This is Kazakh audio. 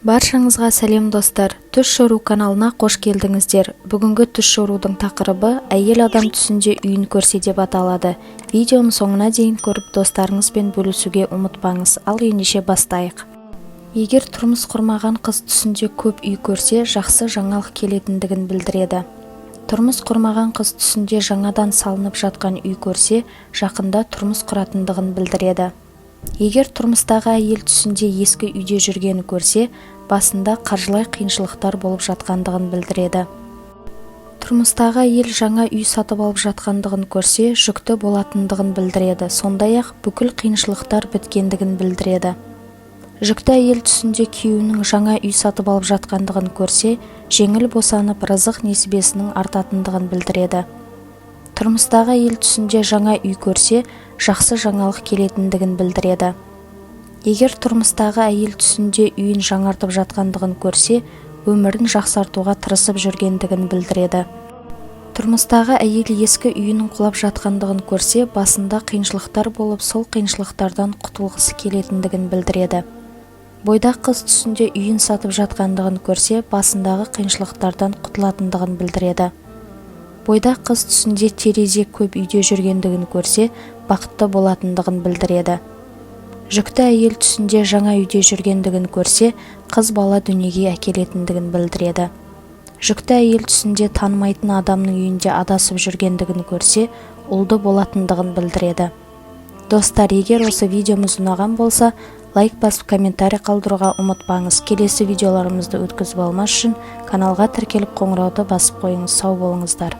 Баршаңызға сәлем достар. Түс шору каналына қош келдіңіздер. Бүгінгі түс шорудың тақырыбы әйел адам түсінде үйін көрсе деп аталады. Видеоны соңына дейін көріп, достарыңызбен бөлісуге ұмытпаңыз. Ал ендеше бастайық. Егер тұрмыс құрмаған қыз түсінде көп үй көрсе, жақсы жаңалық келетіндігін білдіреді. Тұрмыс құрмаған қыз түсінде жаңадан салынып жатқан үй көрсе, жақында тұрмыс құратындығын білдіреді. Егер тұрмыстағы әйел түсінде ескі үйде жүргені көрсе, басында қаржылай қиыншылықтар болып жатқандығын білдіреді. Тұрмыстағы әйел жаңа үй сатып алып жатқандығын көрсе, жүкті болатындығын білдіреді. Сондай-ақ бүкіл қиыншылықтар біткендігін білдіреді. Жүкті әйел түсінде күйеуінің жаңа үй сатып алып жатқандығын көрсе, жеңіл босанып, рызық несібесінің артатындығын білдіреді. Тұрмыстағы әйел түсінде жаңа үй көрсе, жақсы жаңалық келетіндігін білдіреді. Егер тұрмыстағы әйел түсінде үйін жаңартып жатқандығын көрсе, өмірін жақсартуға тырысып жүргендігін білдіреді. Тұрмыстағы әйел ескі үйінің құлап жатқандығын көрсе, басында қиыншылықтар болып, сол қиыншылықтардан құтылғысы келетіндігін білдіреді. Бойдақ қыз түсінде үйін сатып жатқандығын көрсе, басындағы қиыншылықтардан құтылатындығын білдіреді. Бойдақ қыз түсінде терезе көп үйде жүргендігін көрсе, бақытты болатындығын білдіреді. Жүкті әйел түсінде жаңа үйде жүргендігін көрсе, қыз бала дүниеге әкелетіндігін білдіреді. Жүкті әйел түсінде танымайтын адамның үйінде адасып жүргендігін көрсе, ұлды болатындығын білдіреді. Достар, егер осы видеомыз ұнаған болса, лайк басып комментарий қалдыруға ұмытпаңыз. Келесі видеоларымызды өткізіп алмас үшін каналға тіркеліп қоңырауды басып қойыңыз. Сау болыңыздар.